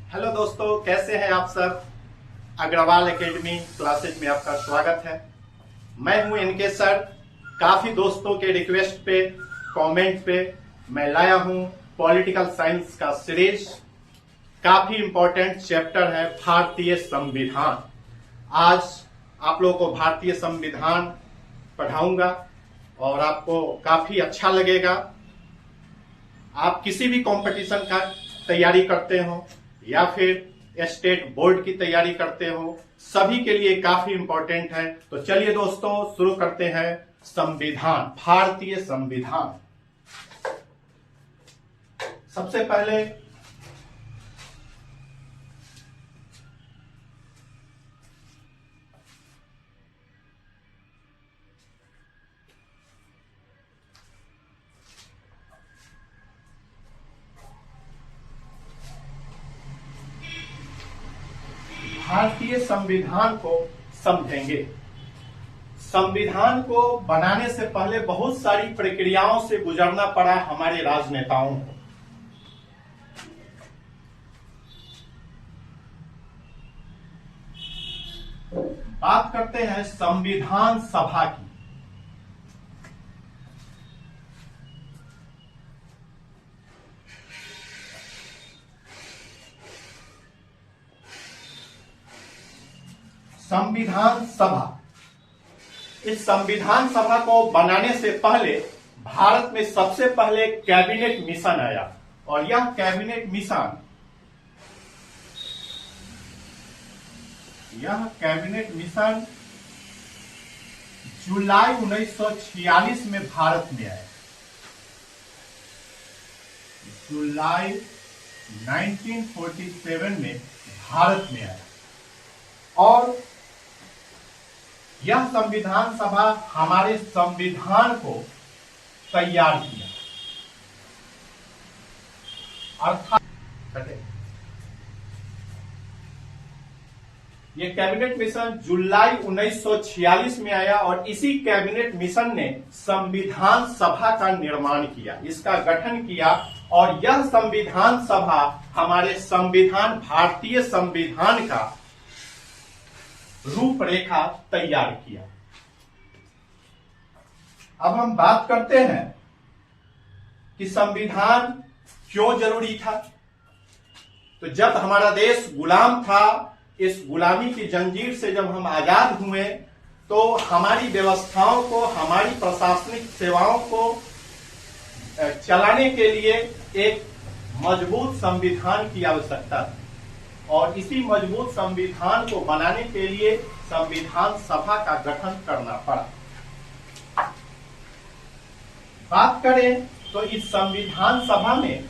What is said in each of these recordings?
Hello दोस्तों, कैसे हैं आप सब। अग्रवाल एकेडमी क्लासेज में आपका स्वागत है। मैं हूं इनके सर। काफी दोस्तों के रिक्वेस्ट पे, कमेंट पे मैं लाया हूं पॉलिटिकल साइंस का सीरीज। काफी इंपॉर्टेंट चैप्टर है भारतीय संविधान। आज आप लोगों को भारतीय संविधान पढ़ाऊंगा और आपको काफी अच्छा लगेगा। आप किसी भी कंपटीशन का तैयारी करते हो या फिर स्टेट बोर्ड की तैयारी करते हो, सभी के लिए काफी इंपॉर्टेंट है। तो चलिए दोस्तों, शुरू करते हैं संविधान, भारतीय संविधान। सबसे पहले भारतीय संविधान को समझेंगे। संविधान को बनाने से पहले बहुत सारी प्रक्रियाओं से गुजरना पड़ा हमारे राजनेताओं को। बात करते हैं संविधान सभा की। संविधान सभा, इस संविधान सभा को बनाने से पहले भारत में सबसे पहले कैबिनेट मिशन आया और यह कैबिनेट मिशन जुलाई 1946 में भारत में आया। जुलाई 1947 में भारत में आया और यह संविधान सभा हमारे संविधान को तैयार किया। अर्थात यह कैबिनेट मिशन जुलाई 1946 में आया और इसी कैबिनेट मिशन ने संविधान सभा का निर्माण किया, इसका गठन किया और यह संविधान सभा हमारे संविधान, भारतीय संविधान का रूपरेखा तैयार किया। अब हम बात करते हैं कि संविधान क्यों जरूरी था। तो जब हमारा देश गुलाम था, इस गुलामी की जंजीर से जब हम आजाद हुए तो हमारी व्यवस्थाओं को, हमारी प्रशासनिक सेवाओं को चलाने के लिए एक मजबूत संविधान की आवश्यकता थी और इसी मजबूत संविधान को बनाने के लिए संविधान सभा का गठन करना पड़ा। बात करें तो इस संविधान सभा में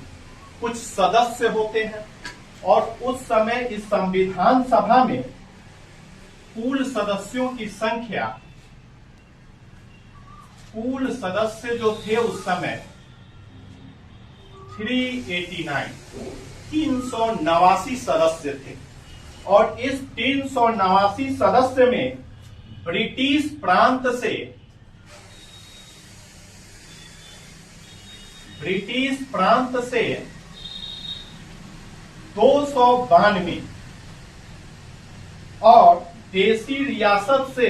कुछ सदस्य होते हैं और उस समय इस संविधान सभा में कुल सदस्यों की संख्या, कुल सदस्य जो थे उस समय 389 सदस्य थे और इस 389 सदस्य में ब्रिटिश प्रांत से 292 और देसी रियासत से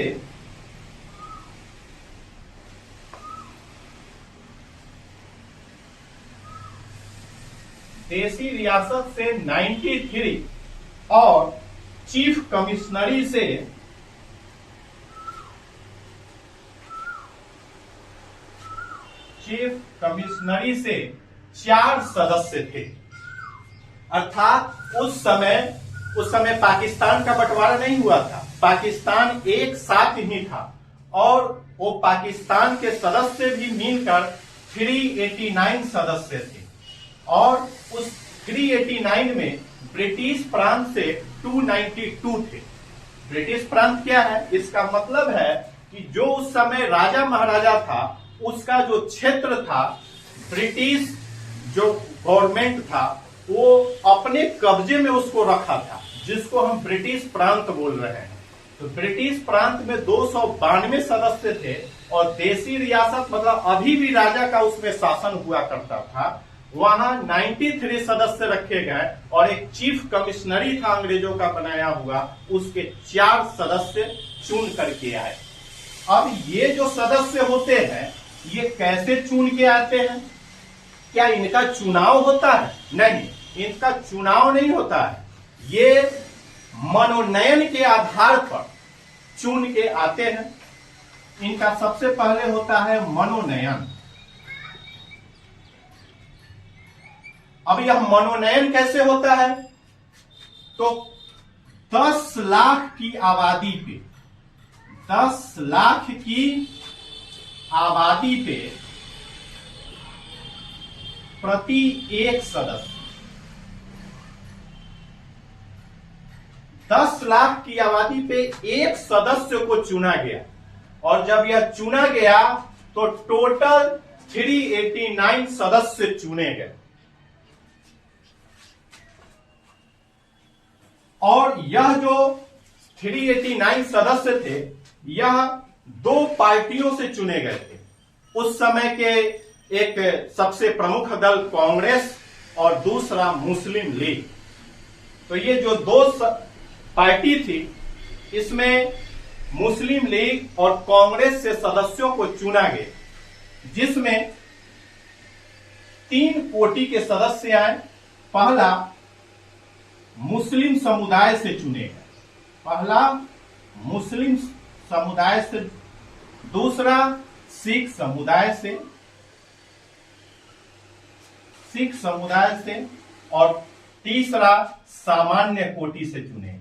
93 और चीफ कमिश्नरी से 4 सदस्य थे। अर्थात उस समय पाकिस्तान का बंटवारा नहीं हुआ था, पाकिस्तान एक साथ ही था और वो पाकिस्तान के सदस्य भी मिलकर 389 सदस्य थे और उस 389 में ब्रिटिश प्रांत से 292 थे। ब्रिटिश प्रांत क्या है? इसका मतलब है कि जो उस समय राजा महाराजा था उसका जो क्षेत्र था, ब्रिटिश जो गवर्नमेंट था वो अपने कब्जे में उसको रखा था, जिसको हम ब्रिटिश प्रांत बोल रहे हैं। तो ब्रिटिश प्रांत में 292 सदस्य थे और देसी रियासत मतलब अभी भी राजा का उसमें शासन हुआ करता था, वहां 93 सदस्य रखे गए और एक चीफ कमिश्नरी था अंग्रेजों का बनाया हुआ, उसके 4 सदस्य चुन करके आए। अब ये जो सदस्य होते हैं ये कैसे चुन के आते हैं? क्या इनका चुनाव होता है? नहीं, इनका चुनाव नहीं होता है। ये मनोनयन के आधार पर चुन के आते हैं। इनका सबसे पहले होता है मनोनयन। अब यह मनोनयन कैसे होता है? तो 10 लाख की आबादी पे 10 लाख की आबादी पे प्रति एक सदस्य, 10 लाख की आबादी पे एक सदस्य को चुना गया। और जब यह चुना गया तो टोटल 389 सदस्य चुने गए। और यह जो 389 सदस्य थे यह 2 पार्टियों से चुने गए थे। उस समय के एक सबसे प्रमुख दल कांग्रेस और दूसरा मुस्लिम लीग। तो ये जो 2 पार्टी थी इसमें मुस्लिम लीग और कांग्रेस से सदस्यों को चुना गया, जिसमें 3 कोटि के सदस्य आए। पहला मुस्लिम समुदाय से चुने गए, पहला मुस्लिम समुदाय से, दूसरा सिख समुदाय से और तीसरा सामान्य कोटि से चुने गए।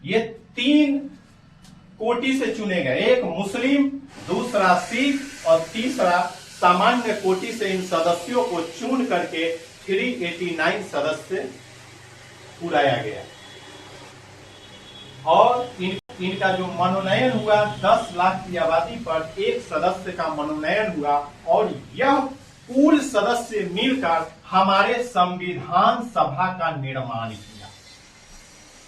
ये 3 कोटि से चुने गए, एक मुस्लिम, दूसरा सिख और तीसरा सामान्य कोटि से इन सदस्यों को चुन करके 389 सदस्य बुलाया गया। और इनका जो मनोनयन हुआ 10 लाख की आबादी पर एक सदस्य का मनोनयन हुआ और यह कुल सदस्य मिलकर हमारे संविधान सभा का निर्माण किया।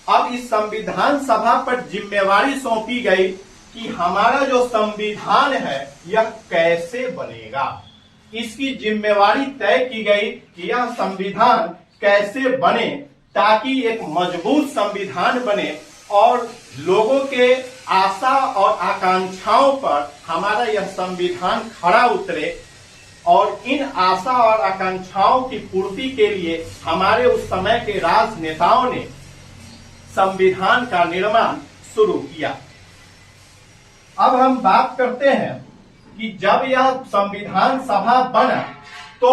अब इस संविधान सभा पर जिम्मेवारी सौंपी गई कि हमारा जो संविधान है यह कैसे बनेगा। इसकी जिम्मेवारी तय की गई कि यह संविधान कैसे बने ताकि एक मजबूत संविधान बने और लोगों के आशा और आकांक्षाओं पर हमारा यह संविधान खरा उतरे। और इन आशा और आकांक्षाओं की पूर्ति के लिए हमारे उस समय के राजनेताओं ने संविधान का निर्माण शुरू किया। अब हम बात करते हैं कि जब यह संविधान सभा बना तो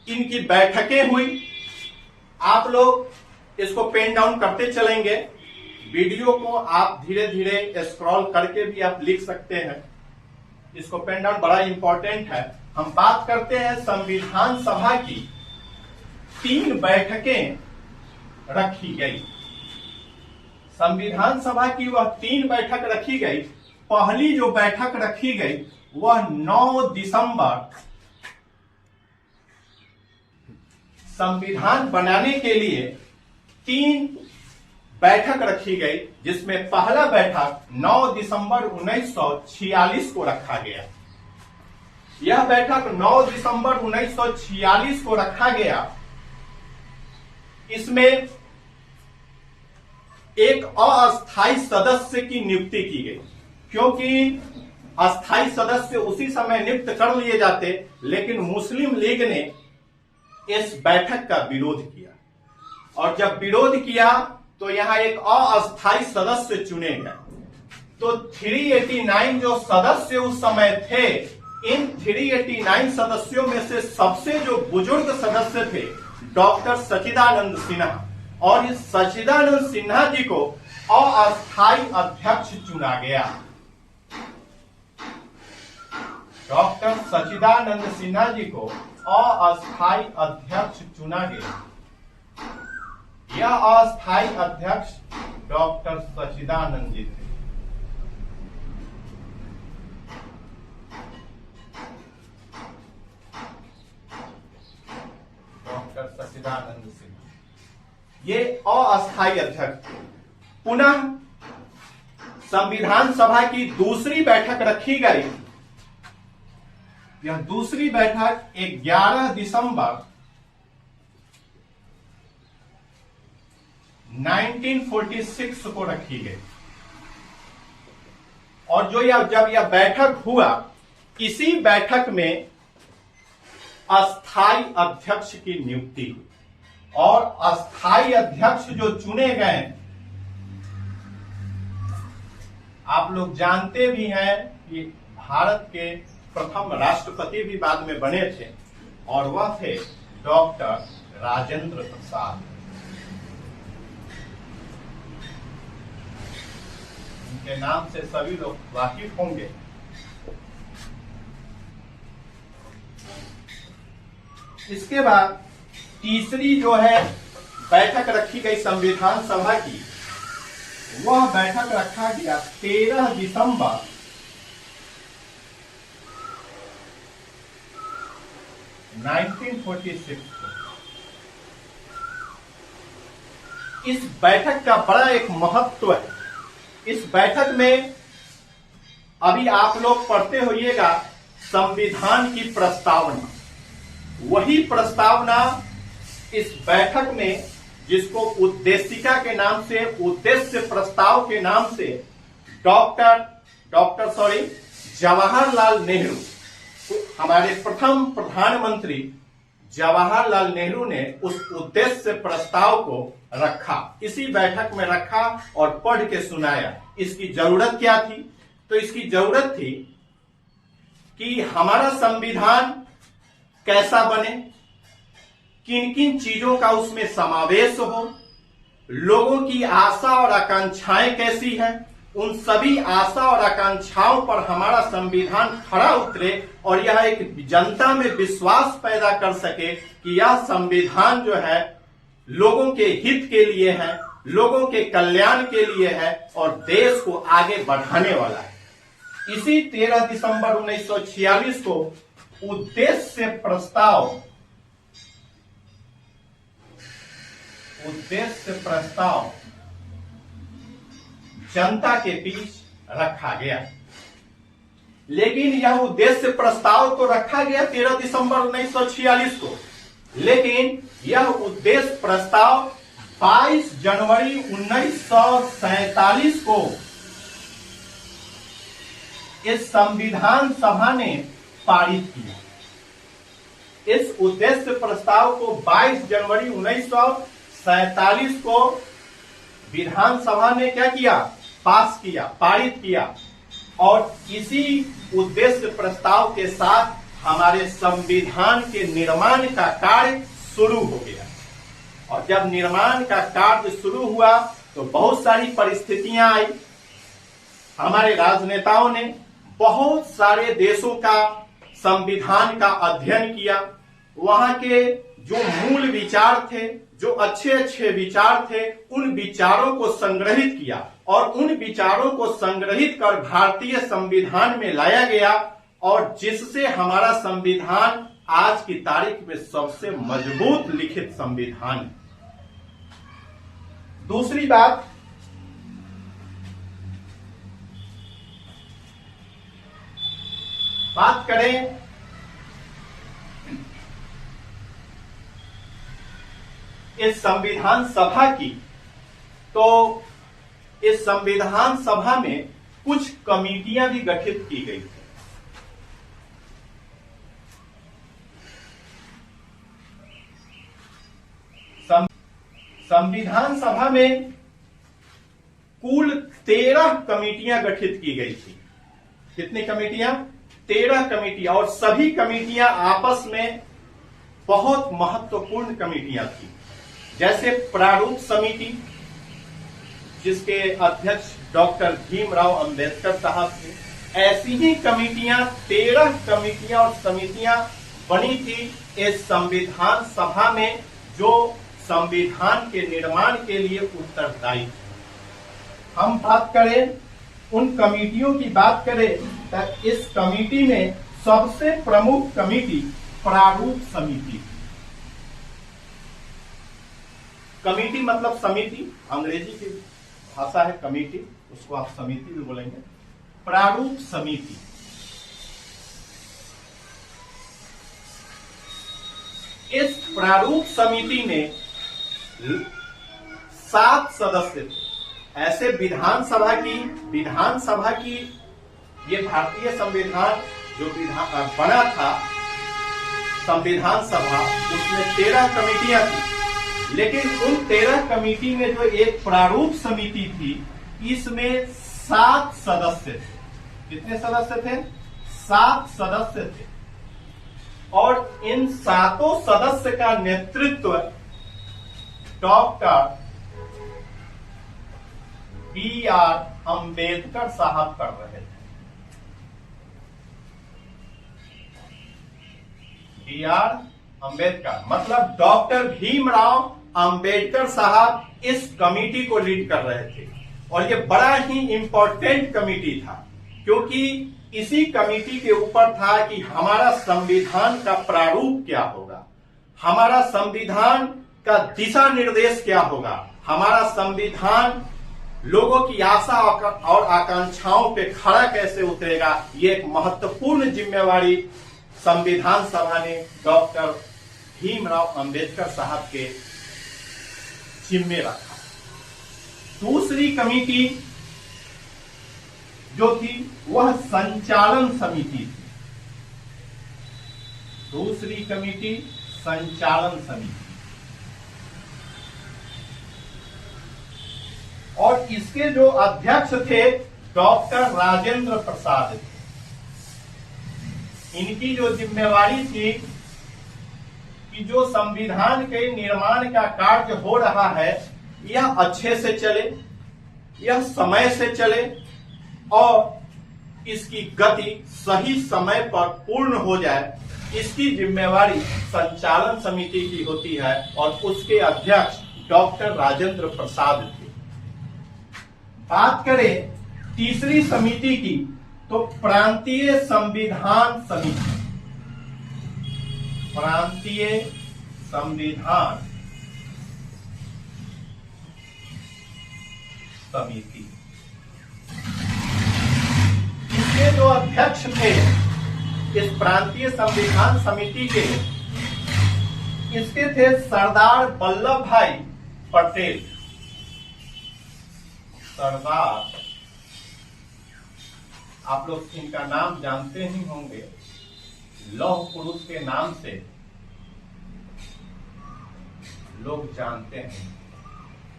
इनकी बैठकें हुई। आप लोग इसको पेन डाउन करते चलेंगे, वीडियो को आप धीरे धीरे स्क्रॉल करके भी आप लिख सकते हैं। इसको पेन डाउन बड़ा इंपॉर्टेंट है। हम बात करते हैं संविधान सभा की 3 बैठकें रखी गई। संविधान सभा की वह 3 बैठक रखी गई। पहली जो बैठक रखी गई वह 9 दिसंबर, संविधान बनाने के लिए 3 बैठक रखी गई, जिसमें पहला बैठक 9 दिसंबर 1946 को रखा गया। यह बैठक 9 दिसंबर 1946 को रखा गया। इसमें एक अस्थायी सदस्य की नियुक्ति की गई, क्योंकि अस्थायी सदस्य उसी समय नियुक्त कर लिए जाते, लेकिन मुस्लिम लीग ने इस बैठक का विरोध किया। और जब विरोध किया तो यहां एक अस्थायी सदस्य चुने गए। तो 389 जो सदस्य उस समय थे, इन 389 सदस्यों में से सबसे जो बुजुर्ग सदस्य थे डॉक्टर सच्चिदानंद सिन्हा, और इस सच्चिदानंद सिन्हा जी को अस्थायी अध्यक्ष चुना गया। डॉक्टर सच्चिदानंद सिन्हा जी को अस्थायी अध्यक्ष चुना गया। यह अस्थायी अध्यक्ष डॉक्टर सच्चिदानंद जी थे। डॉक्टर सच्चिदानंद सिन्हा ये अस्थायी अध्यक्ष थे। पुनः संविधान सभा की दूसरी बैठक रखी गई। यह दूसरी बैठक 11 दिसंबर 1946 को रखी गई। और जब यह बैठक हुआ, इसी बैठक में अस्थाई अध्यक्ष की नियुक्ति हुई। और अस्थाई अध्यक्ष जो चुने गए, आप लोग जानते भी हैं कि भारत के प्रथम राष्ट्रपति भी बाद में बने थे, और वह थे डॉक्टर राजेंद्र प्रसाद। उनके नाम से सभी लोग वाकिफ होंगे। इसके बाद तीसरी जो है बैठक रखी गई संविधान सभा की, वह बैठक रखा गया 13 दिसंबर 1946 को। इस बैठक का बड़ा एक महत्व है। इस बैठक में अभी आप लोग पढ़ते होइएगा संविधान की प्रस्तावना। वही प्रस्तावना इस बैठक में, जिसको उद्देशिका के नाम से, उद्देश्य प्रस्ताव के नाम से जवाहरलाल नेहरू, हमारे प्रथम प्रधानमंत्री जवाहरलाल नेहरू ने उस उद्देश्य प्रस्ताव को रखा, इसी बैठक में रखा और पढ़ के सुनाया। इसकी जरूरत क्या थी? तो इसकी जरूरत थी कि हमारा संविधान कैसा बने, किन किन चीजों का उसमें समावेश हो, लोगों की आशा और आकांक्षाएं कैसी हैं, उन सभी आशा और आकांक्षाओं पर हमारा संविधान खरा उतरे और यह एक जनता में विश्वास पैदा कर सके कि यह संविधान जो है लोगों के हित के लिए है, लोगों के कल्याण के लिए है और देश को आगे बढ़ाने वाला है। इसी 13 दिसंबर 1946 को उद्देश्य प्रस्ताव जनता के बीच रखा गया। लेकिन यह उद्देश्य प्रस्ताव तो रखा गया 13 दिसंबर 1946 को, लेकिन यह उद्देश्य प्रस्ताव 22 जनवरी 1947 को इस संविधान सभा ने पारित किया। इस उद्देश्य प्रस्ताव को 22 जनवरी 1947 को विधानसभा ने क्या किया? पास किया, पारित किया। और इसी उद्देश्य प्रस्ताव के साथ हमारे संविधान के निर्माण का कार्य शुरू हो गया। और जब निर्माण का कार्य शुरू हुआ तो बहुत सारी परिस्थितियां आई। हमारे राजनेताओं ने बहुत सारे देशों का संविधान का अध्ययन किया, वहां के जो मूल विचार थे, जो अच्छे अच्छे विचार थे, उन विचारों को संग्रहित किया और उन विचारों को संग्रहित कर भारतीय संविधान में लाया गया, और जिससे हमारा संविधान आज की तारीख में सबसे मजबूत लिखित संविधान है। दूसरी बात करें इस संविधान सभा की, तो इस संविधान सभा में कुछ कमेटियां भी गठित की गई थी। संविधान सभा में कुल 13 कमेटियां गठित की गई थी। कितनी कमेटियां? 13 कमेटियां, और सभी कमेटियां आपस में बहुत महत्वपूर्ण कमेटियां थी। जैसे प्रारूप समिति, जिसके अध्यक्ष डॉक्टर भीमराव अंबेडकर साहब थे, ऐसी ही कमेटियां 13 कमेटियां और समितियां बनी थी इस संविधान सभा में, जो संविधान के निर्माण के लिए उत्तरदायी थे। हम बात करें उन कमेटियों की, बात करें तो इस कमेटी में सबसे प्रमुख कमेटी प्रारूप समिति। कमेटी मतलब समिति, अंग्रेजी की भाषा है कमेटी। उसको आप समिति भी बोलेंगे, प्रारूप समिति। इस प्रारूप समिति में 7 सदस्य थे। ऐसे विधानसभा की ये भारतीय संविधान जो बना था संविधान सभा, उसमें 13 कमेटियां थी, लेकिन उन 13 कमेटी में जो एक प्रारूप समिति थी, इसमें 7 सदस्य थे। कितने सदस्य थे? 7 सदस्य थे। और इन 7 सदस्य का नेतृत्व डॉक्टर B.R. अम्बेडकर साहब कर रहे थे। B.R. अम्बेडकर मतलब डॉक्टर भीमराव अम्बेडकर साहब इस कमेटी को लीड कर रहे थे। और ये बड़ा ही इंपॉर्टेंट कमेटी था, क्योंकि इसी कमेटी के ऊपर था कि हमारा संविधान का प्रारूप क्या होगा, हमारा संविधान का दिशा निर्देश क्या होगा, हमारा संविधान लोगों की आशा और आकांक्षाओं पे खड़ा कैसे उतरेगा। ये एक महत्वपूर्ण जिम्मेवारी संविधान सभा ने डॉक्टर भीमराव अंबेडकर साहब के जिम्मे रखा। दूसरी कमेटी जो थी वह संचालन समिति थी। दूसरी कमेटी संचालन समिति, और इसके जो अध्यक्ष थे डॉक्टर राजेंद्र प्रसाद थे। इनकी जो जिम्मेवारी थी कि जो संविधान के निर्माण का कार्य हो रहा है यह अच्छे से चले, यह समय से चले और इसकी गति सही समय पर पूर्ण हो जाए, इसकी जिम्मेवारी संचालन समिति की होती है। और उसके अध्यक्ष डॉक्टर राजेंद्र प्रसाद थे। बात करें तीसरी समिति की तो प्रांतीय संविधान समिति। प्रांतीय संविधान समिति, इसके जो अध्यक्ष थे इस प्रांतीय संविधान समिति के, इसके थे सरदार वल्लभ भाई पटेल। सरदार, आप लोग इनका नाम जानते ही होंगे, लौह पुरुष के नाम से लोग जानते हैं,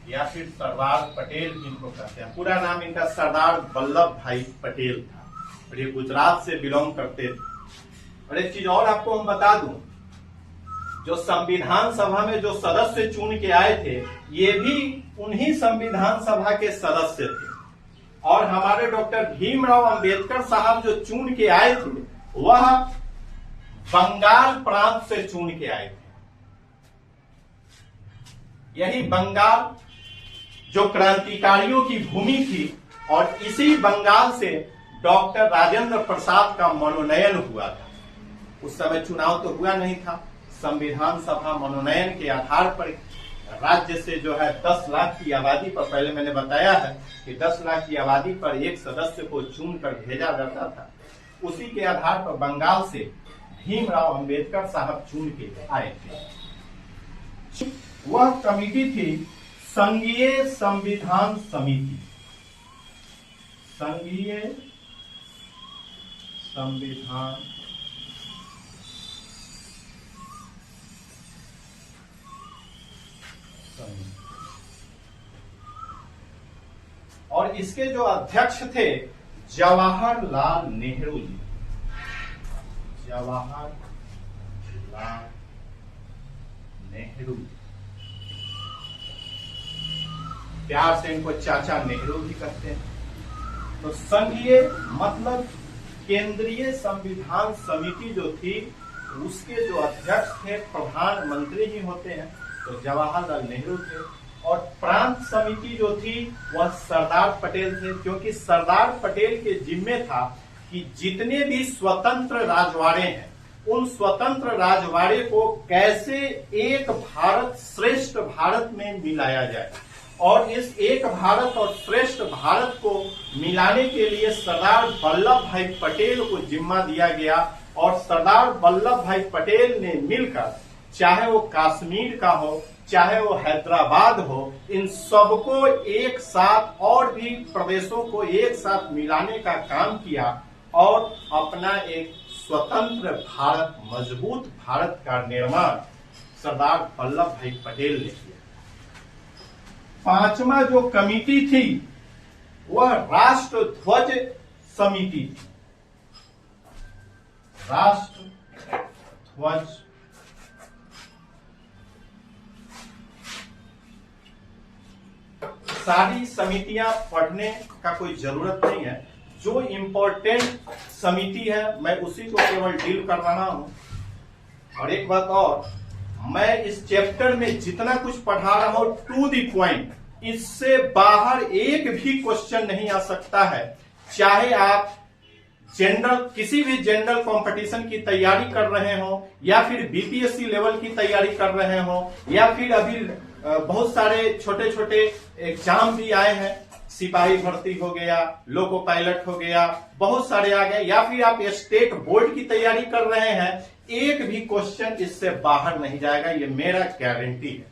या फिर सरदार पटेल इनको कहते हैं। पूरा नाम इनका सरदार वल्लभ भाई पटेल था और ये गुजरात से बिलोंग करते थे। और एक चीज और आपको हम बता दूं, जो संविधान सभा में जो सदस्य चुन के आए थे ये भी उन्हीं संविधान सभा के सदस्य थे। और हमारे डॉक्टर भीमराव अंबेडकर साहब जो चुन के आए थे वह बंगाल प्रांत से चुन के आए थे। यही बंगाल जो क्रांतिकारियों की भूमि थी, और इसी बंगाल से डॉक्टर राजेंद्र प्रसाद का मनोनयन हुआ था। उस समय चुनाव तो हुआ नहीं था, संविधान सभा मनोनयन के आधार पर राज्य से जो है 10 लाख की आबादी पर, पहले मैंने बताया है कि 10 लाख की आबादी पर एक सदस्य को चुनकर भेजा जाता था। उसी के आधार पर बंगाल से भीमराव अंबेडकर साहब चुन के आए थे। वह कमेटी थी संघीय संविधान समिति। संघीय संविधान समिति, और इसके जो अध्यक्ष थे जवाहरलाल नेहरू जी। जवाहरलाल नेहरू, प्यार से इनको चाचा नेहरू भी कहते हैं। तो संघीय मतलब केंद्रीय संविधान समिति जो थी उसके जो अध्यक्ष थे प्रधानमंत्री ही होते हैं, तो जवाहरलाल नेहरू थे। और प्रांत समिति जो थी वह सरदार पटेल थे, क्योंकि सरदार पटेल के जिम्मे था कि जितने भी स्वतंत्र राजवाड़े हैं उन स्वतंत्र राजवाड़े को कैसे एक भारत श्रेष्ठ भारत में मिलाया जाए, और इस एक भारत और श्रेष्ठ भारत को मिलाने के लिए सरदार वल्लभ भाई पटेल को जिम्मा दिया गया। और सरदार वल्लभ भाई पटेल ने मिलकर, चाहे वो कश्मीर का हो, चाहे वो हैदराबाद हो, इन सबको एक साथ और भी प्रदेशों को एक साथ मिलाने का काम किया और अपना एक स्वतंत्र भारत, मजबूत भारत का निर्माण सरदार वल्लभ भाई पटेल ने किया। पांचवा जो कमिटी थी वह राष्ट्र ध्वज समिति थी। राष्ट्र ध्वज सारी समितियां पढ़ने का कोई जरूरत नहीं है। जो इंपॉर्टेंट समिति है मैं उसी को केवल डील कर रहा हूं। और एक बात और, मैं इस चैप्टर में जितना कुछ पढ़ा रहा हूं टू द पॉइंट, इससे बाहर एक भी क्वेश्चन नहीं आ सकता है। चाहे आप किसी भी जनरल कंपटीशन की तैयारी कर रहे हो, या फिर बीपीएससी लेवल की तैयारी कर रहे हो, या फिर अभी बहुत सारे छोटे छोटे एग्जाम भी आए हैं, सिपाही भर्ती हो गया, लोको पायलट हो गया, बहुत सारे आ गए, या फिर आप स्टेट बोर्ड की तैयारी कर रहे हैं, एक भी क्वेश्चन इससे बाहर नहीं जाएगा, ये मेरा गारंटी है।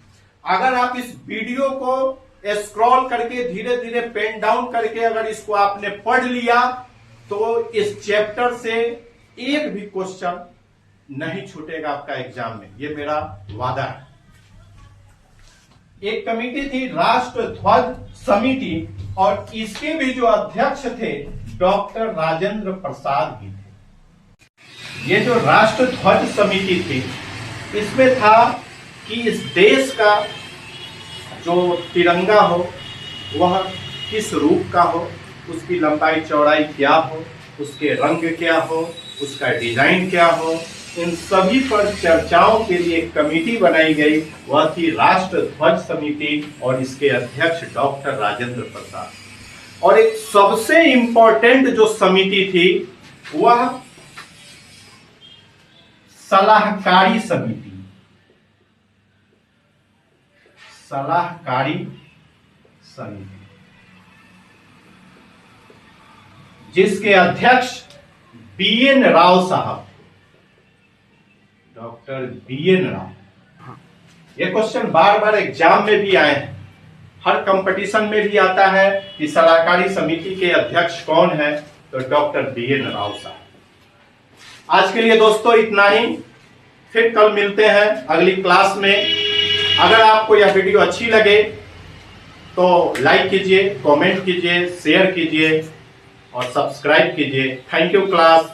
अगर आप इस वीडियो को स्क्रॉल करके धीरे धीरे पेन डाउन करके अगर इसको आपने पढ़ लिया तो इस चैप्टर से एक भी क्वेश्चन नहीं छूटेगा आपका एग्जाम में, ये मेरा वादा है। एक कमेटी थी राष्ट्र ध्वज समिति, और इसके भी जो अध्यक्ष थे डॉक्टर राजेंद्र प्रसाद जी थे। ये जो राष्ट्र ध्वज समिति थी, इसमें था कि इस देश का जो तिरंगा हो वह किस रूप का हो, उसकी लंबाई चौड़ाई क्या हो, उसके रंग क्या हो, उसका डिजाइन क्या हो, इन सभी पर चर्चाओं के लिए एक कमेटी बनाई गई, वह थी राष्ट्र ध्वज समिति, और इसके अध्यक्ष डॉक्टर राजेंद्र प्रसाद। और एक सबसे इंपॉर्टेंट जो समिति थी वह सलाहकारी समिति, सलाहकारी समिति, जिसके अध्यक्ष बीएन राव साहब, डॉक्टर बीएन राव। ये क्वेश्चन बार बार एग्जाम में भी आए हैं, हर कंपटीशन में भी आता है कि सलाहकारी समिति के अध्यक्ष कौन है, तो डॉक्टर बीएन राव साहब। आज के लिए दोस्तों इतना ही, फिर कल मिलते हैं अगली क्लास में। अगर आपको यह वीडियो अच्छी लगे तो लाइक कीजिए, कमेंट कीजिए, शेयर कीजिए और सब्सक्राइब कीजिए। Thank you class.